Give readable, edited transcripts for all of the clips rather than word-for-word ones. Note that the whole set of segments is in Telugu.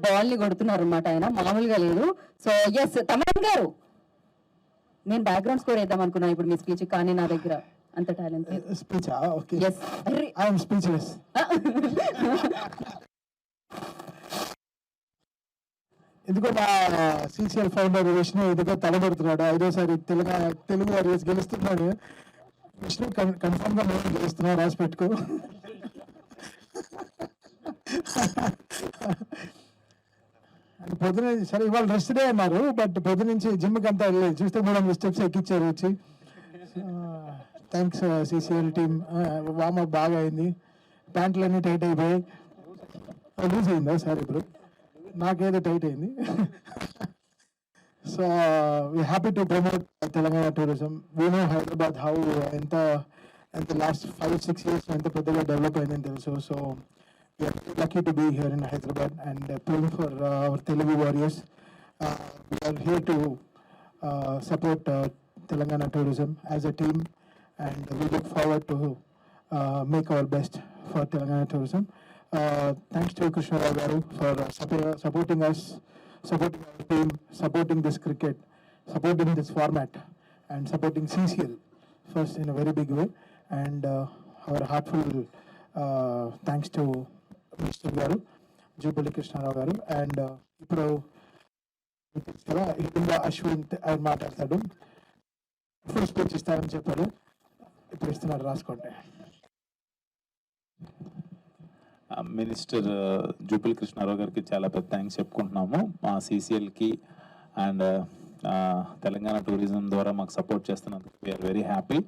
బాల్ ని కొడుతున్నారు అనమాట, ఆయన మామూలుగా లేదు. సో ఎస్ తమన్ గారు, నేను బ్యాక్గ్రౌండ్ స్కోర్ వేద్దాం అనుకున్నాను ఇప్పుడు మీ స్పీచ్, కానీ నా దగ్గర అంత టాలెంట్ లేదు. Speech okay, yes I am speechless. ఎందుకో మా సిసిఎల్ ఫౌండర్ విష్ణు ఎందుకో తలబడుతున్నాడు, 5వ సారి తెలుగు వారియర్స్ గెలుస్తున్నాడు. విష్ణు కన్ఫర్మ్ గా మేము గెలుస్తున్నాం, రాసి పెట్టుకో. పొద్దున సరే ఇవాళ రెస్ట్ డే అన్నారు, బట్ పొద్దు నుంచి జిమ్కి అంతా వెళ్ళలేదు, చూస్తే 300 స్టెప్స్ ఎక్కిచ్చారు వచ్చి. థ్యాంక్స్ సిసిఎల్ టీమ్, వార్మప్ బాగా అయింది, ప్యాంట్లు అన్నీ టైట్ అయిపోయాయి. లూజ్ అయిందా సార్? ఇప్పుడు నాకేదో టైట్ అయింది. So we happy to promote Telangana tourism. We know Hyderabad how ఎంత లాస్ట్ 5-6 years ఎంత పెద్దగా డెవలప్ అయిందని తెలుసు. So we are lucky to be here in Hyderabad and playing for our Telugu Warriors. We are here to support Telangana tourism as a team, and we look forward to make our best for Telangana tourism. Thanks to Krishna Rao Garu for supporting us, supporting our team, supporting this cricket, supporting this format, and supporting CCL first in a very big way. And our heartful thanks to minister గారు జూపల్లి కృష్ణారావు గారు. అండ్ ఇప్పుడు అశ్విన్ ఆయన మాట్లాడతాడు, ఫుల్ స్పీచ్ ఇస్తారని చెప్పారు, ఇప్పుడు ఇస్తున్నారు, రాసుకోండి. మినిస్టర్ జూపల్లి కృష్ణారావు గారికి చాలా పెద్ద థ్యాంక్స్ చెప్పుకుంటున్నాము. మా సిసిఎల్కి అండ్ తెలంగాణ టూరిజం ద్వారా మాకు సపోర్ట్ చేస్తున్నందుకు వీఆర్ వెరీ హ్యాపీ.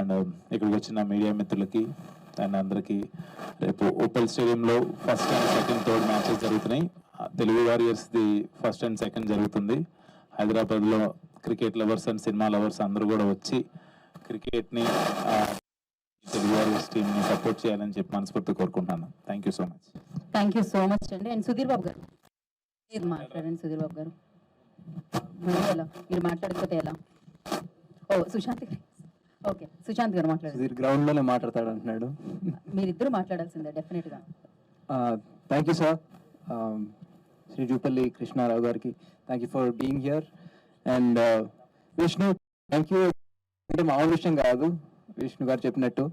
అండ్ ఇక్కడికి వచ్చిన మీడియా మిత్రులకి అండ్ అందరికీ, రేపు ఓపెల్ స్టేడియంలో 1st and 2nd, 3rd matches జరుగుతున్నాయి. తెలుగు వారియర్స్ది 1st and 2nd జరుగుతుంది. హైదరాబాద్లో cricket lovers and cinema lovers అందరూ కూడా వచ్చి క్రికెట్ని, తెలుగు వారియర్స్ టీమ్ని సపోర్ట్ చేయాలని చెప్పి మనస్ఫూర్తి కోరుకుంటున్నాను. Thank you so much. Thank you so much అండి. అండ్ సుధీర్ బాబు గారు మీరు మాట్లాడండి. సుధీర్ బాబు గారు ఎలా, మీరు మాట్లాడకపోతే ఎలా? ఓ సుశాంత్ గారు, ఓకే సుశాంత్ గారు మాట్లాడండి. గ్రౌండ్ లోనే మాట్లాడతాడు అంటున్నాడు, మీరిద్దరు మాట్లాడాల్సిందే డెఫినెట్ గా. Thank you sir, Shri Jupally Krishnarao గారికి thank you for being here. And Vishnu thank you, అంటే మామూలు విషయం కాదు విష్ణు గారు చెప్పినట్టు.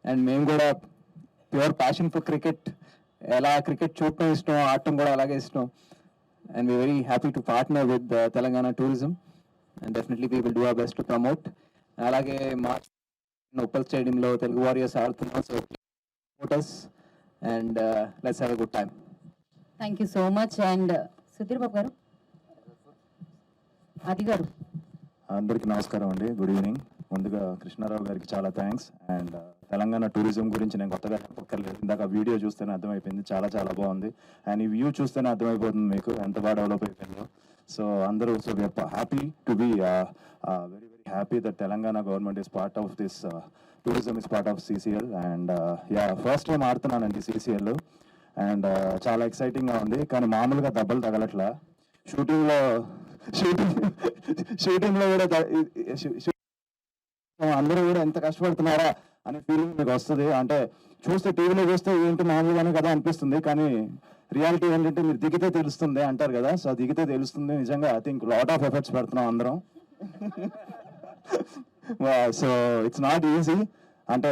అండ్ మేము కూడా ప్యూర్ ప్యాషన్ ఫర్ క్రికెట్, ఎలా క్రికెట్ చూడటం ఇష్టం, ఆడటం కూడా అలాగే ఇష్టం. And we very happy to partner with Telangana tourism, and definitely we will do our best to promote. అలాగే మార్చ్ ఉప్పల్ స్టేడియంలో తెలుగు వారియర్స్ ఆడుతున్నాం, so promoters and let's have a good time. Thank you so much. And Sudheer Babu గారు, ఆది గారు, అందరికీ నమస్కారం అండి, గుడ్ ఈవినింగ్. ముందుగా కృష్ణారావు గారికి చాలా థ్యాంక్స్. అండ్ తెలంగాణ టూరిజం గురించి నేను కొత్తగా చెప్పక్కర్లేదు, ఇందాక వీడియో చూస్తేనే అర్థమైపోయింది, చాలా చాలా బాగుంది. అండ్ ఈ వ్యూ చూస్తేనే అర్థమైపోతుంది మీకు ఎంత బాగా డెవలప్ అయిపోయిందో. సో అందరూ, so we are happy to be very happy that Telangana government is part of this, tourism is part of CCL. And yeah, first time ఆడుతున్నానండి CCL, and చాలా ఎక్సైటింగ్గా ఉంది. కానీ మామూలుగా దెబ్బలు తగలట్లా, షూటింగ్లో కూడా అందరూ కూడా ఎంత కష్టపడుతున్నారా అనే ఫీలింగ్ మీకు వస్తుంది. అంటే చూస్తే టీవీలో చూస్తే ఏంటి మామూలుగానే కదా అనిపిస్తుంది, కానీ రియాలిటీ ఏంటంటే మీరు దిగితే తెలుస్తుంది అంటారు కదా, సో దిగితే తెలుస్తుంది. నిజంగా I think lot of efforts పెడుతున్నాం అందరం. So it's not easy. అంటే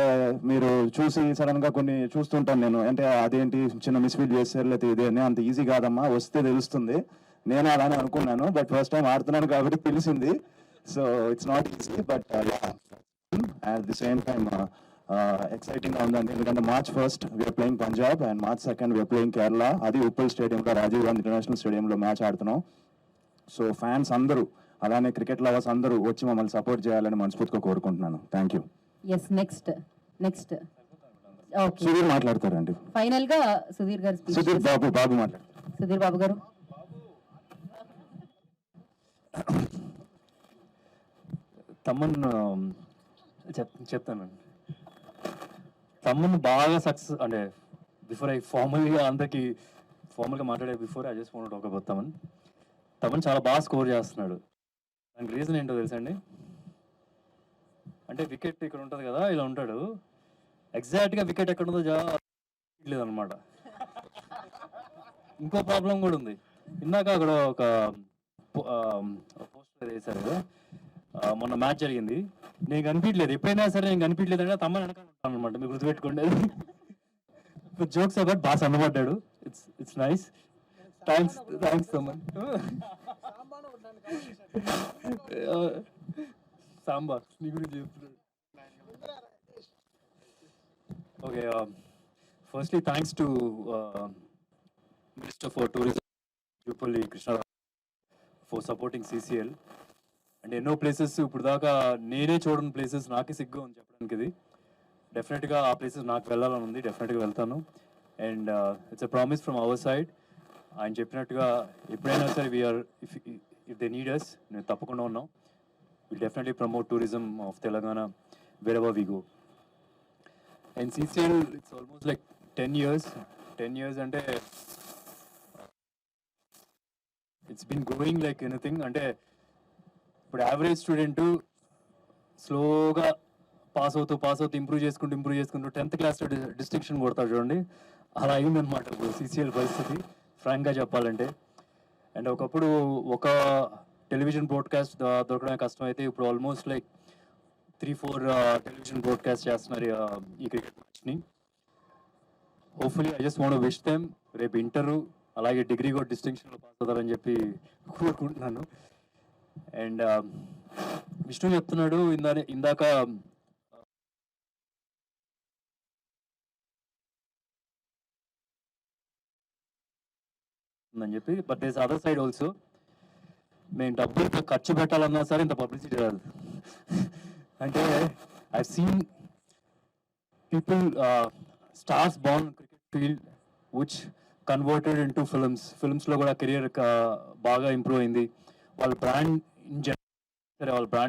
మీరు చూసి సడన్ గా కొన్ని చూస్తుంటాను నేను, అంటే అదేంటి చిన్న మిస్ఫీల్ చేస్తారు లేకపోతే ఇదే, అంత ఈజీ కాదమ్మా, వస్తే తెలుస్తుంది. నేను అలానే అనుకున్నాను, బట్ ఫస్ట్ టైం ఆడుతున్నాను కాబట్టి తెలిసింది. So it's not easy, but at the same time exciting గా ఉందండి. ఎందుకంటే March 1st we are playing Punjab and March 2nd we are playing Kerala. అది ఉప్పల్ స్టేడియంలో, రాజీవ్ గాంధీ ఇంటర్నేషనల్ స్టేడియంలో మ్యాచ్ ఆడుతున్నాం. సో ఫ్యాన్స్ అందరూ, అలానే క్రికెట్ లవర్స్ అందరూ వచ్చి మమ్మల్ని సపోర్ట్ చేయాలని మనస్ఫూర్తిగా కోరుకుంటున్నాను. Thank you. Yes next okay, Sudheer మాట్లాడతారండి. ఫైనల్ గా సుధీర్ గారు, సుధీర్ బాబు మాట్లాడతారు. సుధీర్ బాబు గారు. తమ్మన్ చెప్తానండి. తమ్మన్ బాగా సక్సెస్, అంటే బిఫోర్ ఐ అందరికి ఫార్మల్గా మాట్లాడే before I just want talk about Thaman చాలా బాగా స్కోర్ చేస్తున్నాడు. దానికి రీజన్ ఏంటో తెలుసండి, అంటే వికెట్ ఇక్కడ ఉంటుంది కదా, ఇలా ఉంటాడు, ఎగ్జాక్ట్గా వికెట్ ఎక్కడ ఉందో లేదనమాట. ఇంకో ప్రాబ్లం కూడా ఉంది. ఇందాక అక్కడ ఒక పోస్టర్ వేశారు కదా, మొన్న మ్యాచ్ జరిగింది, నేను కనిపించలేదు. ఎప్పుడైనా సరే నేను కనిపించలేదు అంటే తమ్మ వెనకాల ఉంటాను అనమాట, మీరు గుర్తుపెట్టుకోండి. జోక్స్ అబౌట్ బాగా సన్నబడ్డాడు. It's nice. థ్యాంక్స్ తమ్మ. సాంబార్ నీ గురించి చెప్తున్నాడు. Okay, firstly thanks to minister for tourism Jupally Krishnarao for supporting CCL. And ఎన్నో ప్లేసెస్ ఇప్పుడు దాకా నేనే చూడని ప్లేసెస్, నాకే సిగ్గా ఉంది చెప్పడానికి. ఇది డెఫినెట్గా ఆ ప్లేసెస్ నాకు వెళ్ళాలని ఉంది, డెఫినెట్గా వెళ్తాను. And it's a promise from our side. ఆయన చెప్పినట్టుగా ఎప్పుడైనా సరే వీఆర్ ఇఫ్ దే నీడ్ అస్, నేను తప్పకుండా ఉన్నాం. Will definitely promote tourism of Telangana wherever we go. And CCL, it's almost like 10 years. 10 years అంటే it's been growing like anything. అంటే ఇప్పుడు యావరేజ్ స్టూడెంట్ స్లోగా పాస్ అవుతూ ఇంప్రూవ్ చేసుకుంటూ 10th క్లాస్లో డిస్టింక్షన్ కొడతాడు చూడండి, అలా అయిందనమాట ఇప్పుడు CCL పరిస్థితి, ఫ్రాంక్గా చెప్పాలంటే. అండ్ ఒకప్పుడు ఒక టెలివిజన్ బ్రాడ్కాస్ట్ దొరకడం కష్టం అయితే ఇప్పుడు ఆల్మోస్ట్ లైక్ 3-4 టెలివిజన్ బ్రాడ్కాస్ట్ చేస్తున్నారు ఈ క్రికెట్ మ్యాచ్ని. Hopefully I just want to wish them రేపు ఇంటరు అలాగే డిగ్రీ కూడా డిస్టింక్షన్లో పాస్ అవుతారని చెప్పి కోరుకుంటున్నాను. అండ్ విష్ణు చెప్తున్నాడు ఇందాక అని చెప్పి, but these other side also. మేము డబ్బులు ఖర్చు పెట్టాలన్నా సరే ఇంత పబ్లిసిటీ రాదు. అంటే I seen people stars born cricket field which converted in to ఫిల్మ్స్లో కూడా కెరియర్ బాగా ఇంప్రూవ్ అయింది. వాళ్ళ బ్రాండ్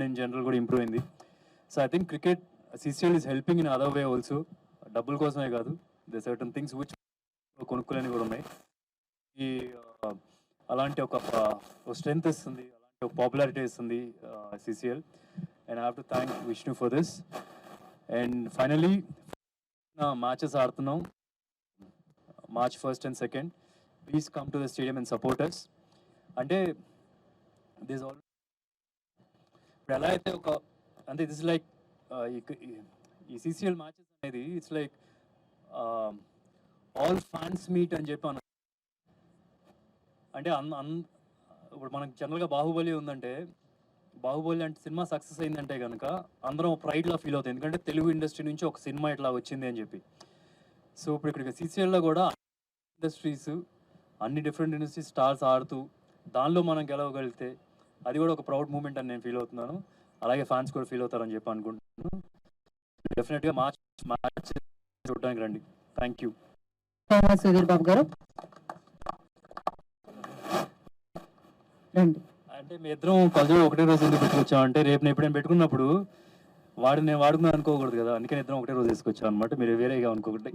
ఇన్ జనరల్ కూడా ఇంప్రూవ్ అయింది. So I think cricket CCL is helping in other way also. డబ్బుల కోసమే కాదు, దే సర్టన్ థింగ్స్ విచ్ కొనుక్కోలేని కూడా ఉన్నాయి. ఈ అలాంటి ఒక స్ట్రెంగ్త్ ఇస్తుంది, అలాంటి ఒక పాపులారిటీ ఇస్తుంది CCL. And I have to thank Vishnu for this. And finally matches ఆడుతున్నాం March 1st and 2nd. Please come to the stadium and support us. అంటే దిస్ ఆల్ ఇప్పుడు ఎలా అయితే ఒక అంటే దిస్ లైక్ ఈ CCL మ్యాచెస్ అనేది it's like all fans meet అని చెప్పి అంటే ఇప్పుడు మనకు జనరల్గా బాహుబలి ఉందంటే, బాహుబలి అంటే సినిమా సక్సెస్ అయిందంటే కనుక అందరం ప్రైడ్లా ఫీల్ అవుతుంది, ఎందుకంటే తెలుగు ఇండస్ట్రీ నుంచి ఒక సినిమా ఇట్లా వచ్చింది అని చెప్పి. సో ఇప్పుడు ఇక్కడ CCLలో కూడా ఇండస్ట్రీస్ అన్ని డిఫరెంట్ ఇండస్ట్రీస్ స్టార్స్ ఆడుతూ దానిలో మనం గెలవగలిగితే అది కూడా ఒక ప్రౌడ్ మూమెంట్ అని నేను ఫీల్ అవుతున్నాను. అలాగే ఫ్యాన్స్ కూడా ఫీల్ అవుతారని చెప్పి అనుకుంటున్నాను. డెఫినెట్గా మ్యాచ్ చూడడానికి రండి. Thank you. సుధీర్ బాబు గారు రండి. అంటే మీ ఇద్దరం కలుసు ఒకటే రోజు ఎందుకు పెట్టుకొచ్చాం అంటే, రేపు నేను ఎప్పుడైనా పెట్టుకున్నప్పుడు నేను వాడుకున్నాను అనుకోకూడదు కదా, అందుకని ఇద్దరం ఒకటే రోజు తీసుకొచ్చాం అనమాట, మీరు వేరేగా అనుకోకూడదు.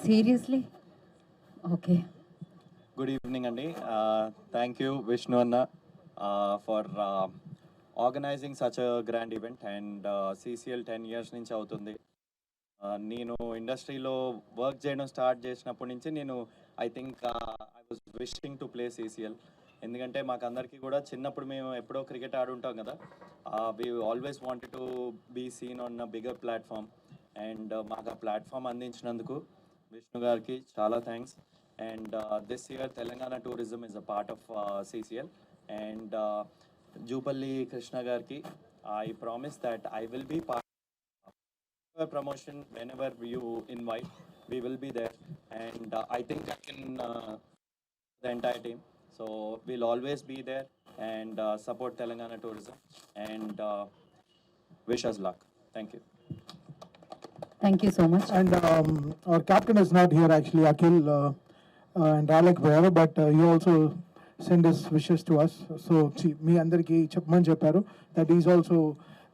Seriously okay. గుడ్ ఈవినింగ్ అండి. థ్యాంక్ యూ విష్ణు అన్న for organising such a grand event. And CCL 10 years నుంచి అవుతుంది. నేను ఇండస్ట్రీలో వర్క్ చేయడం స్టార్ట్ చేసినప్పటి నుంచి నేను I think I was wishing to play CCL. ఎందుకంటే మాకు అందరికీ కూడా చిన్నప్పుడు మేము ఎప్పుడో క్రికెట్ ఆడుంటాం కదా, we always wanted to be seen on a bigger platform. And మాకు ఆ ప్లాట్ఫామ్ అందించినందుకు విష్ణు గారికి చాలా thanks. And this year Telangana tourism is a part of CCL. And Jupally Krishna గారికి I promise that I will be part promotion whenever you invite, we will be there. And I think I can the entire team, so we'll always be there and support Telangana tourism and wish us luck. Thank you. Thank you so much. And our captain is not here actually, Akhil and Alec were, but he also sent his wishes to us. So me andarki chepmani chepparu that he is also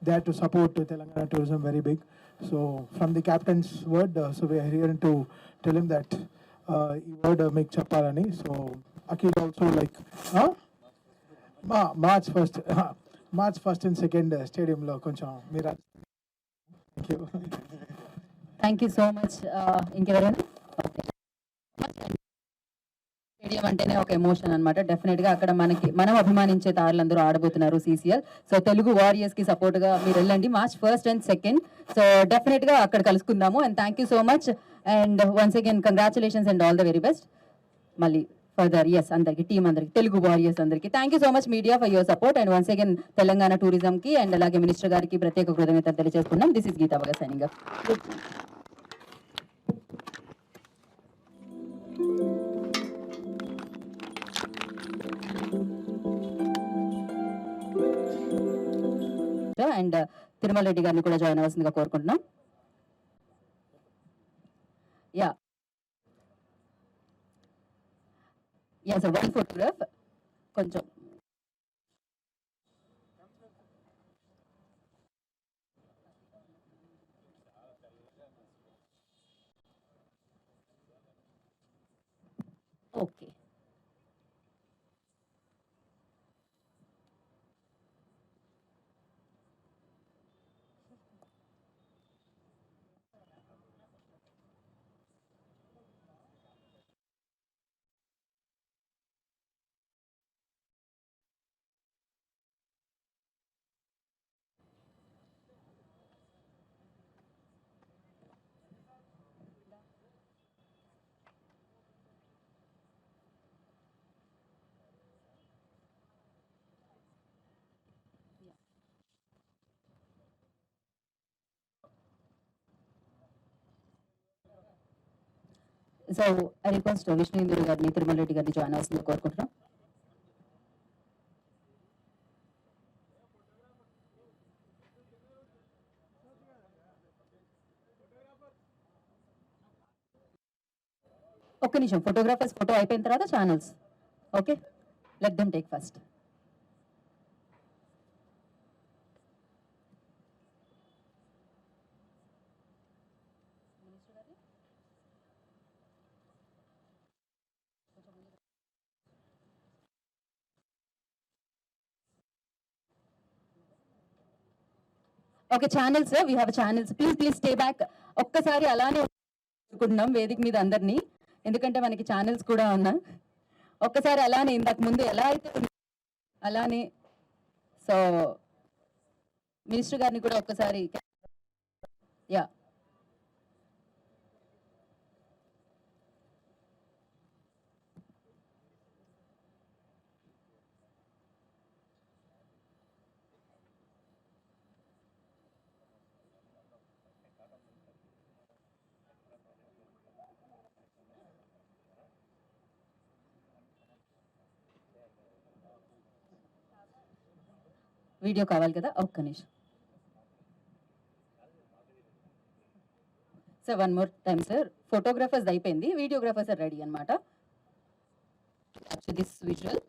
there to support Telangana tourism very big. So from the captain's word, so we are here to tell him that he word make cheppalani. So Akhil also like March 1st and 2nd stadium lo koncham meera. Thank you. Thank you so much. ఇంకెవరైనా స్టేడియం అంటేనే ఒక ఎమోషన్ అన్నమాట. డెఫినెట్ గా అక్కడ మనం అభిమానించే తారలందరూ ఆడబోతున్నారు CCL. సో తెలుగు వారియర్స్ కి సపోర్ట్ గా మీరు వెళ్ళండి March 1st and 2nd. So definite గా అక్కడ కలుసుకుందాము. And thank you so much. And once again congratulations and all the very best. మళ్ళీ ఫర్దర్ అందరికి టీమ్ అందరికి తెలుగు వారియర్స్ అందరికి thank you so much media for your support. And once again Telangana tourism కి అండ్ అలాగే మినిస్టర్ గారికి ప్రత్యేక కృతజ్ఞతలు తెలియజేస్తున్నాం. This is Geeta Bhagat signing off. And Tirumala Reddy గారిని కూడా జాయిన్ అవ్వాల్సిందిగా కోరుకుంటున్నాం. యా సార్, వన్ ఫోటోగ్రాఫ్ కొంచెం ఓకే. సో ఐ రిక్వెస్ట్ విష్ణుంద్రుడు గారిని తిరుమల రెడ్డి గారిని జాయిన్ అవ్వాల్సిందిగా కోరుకుంటున్నాం. ఒక్క నిమిషం, ఫోటోగ్రాఫర్స్ ఫోటో అయిపోయిన తర్వాత channels. Okay, let them take first. Okay channels, we have channels, please stay back. ఒక్కసారి అలానే అనుకుంటున్నాం వేదిక మీద అందరినీ, ఎందుకంటే మనకి ఛానల్స్ కూడా ఉన్నాయి. ఒక్కసారి అలానే ఇందాక ముందు ఎలా అయితే అలానే. సో మినిస్టర్ గారిని కూడా ఒక్కసారి యా వీడియో కావాలి కదా, ఒక్క నిమిషం sir. One more time sir, photographers అయిపోయింది, వీడియోగ్రాఫర్స్ రెడీ అనమాట. దిస్ విజువల్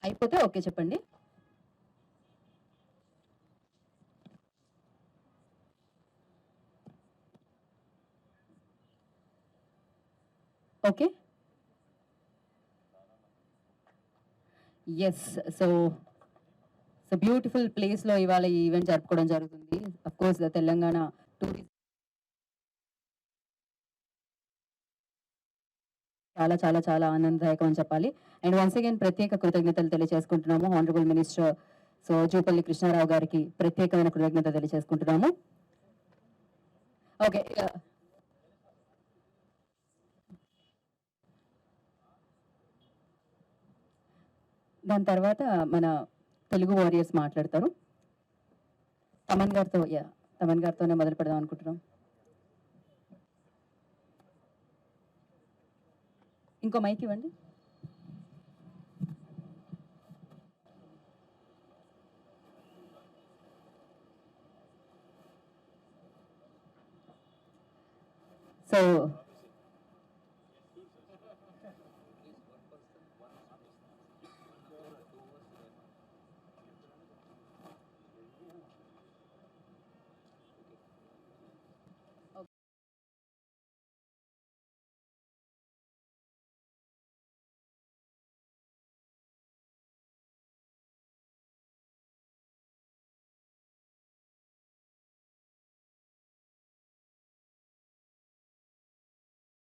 అయిపోతే ఓకే చెప్పండి. Okay yes. సో బ్యూటిఫుల్ ప్లేస్లో ఇవాళ ఈ ఈవెంట్ జరుపుకోవడం జరుగుతుంది. అఫ్ కోర్స్ తెలంగాణ టూరిజం చాలా చాలా చాలా ఆనందదాయకం అని చెప్పాలి. అండ్ వన్స్ అగైన్ ప్రత్యేక కృతజ్ఞతలు తెలియజేసుకుంటున్నాము honourable minister so Jupally Krishnarao గారికి ప్రత్యేకమైన కృతజ్ఞత తెలియజేసుకుంటున్నాము. ఓకే, దాని తర్వాత మన తెలుగు వారియర్స్ మాట్లాడతారు. తమన్ గారితోనే మొదలు పెడదాం అనుకుంటున్నాం. ఇంకో మైక్ ఇవ్వండి. సో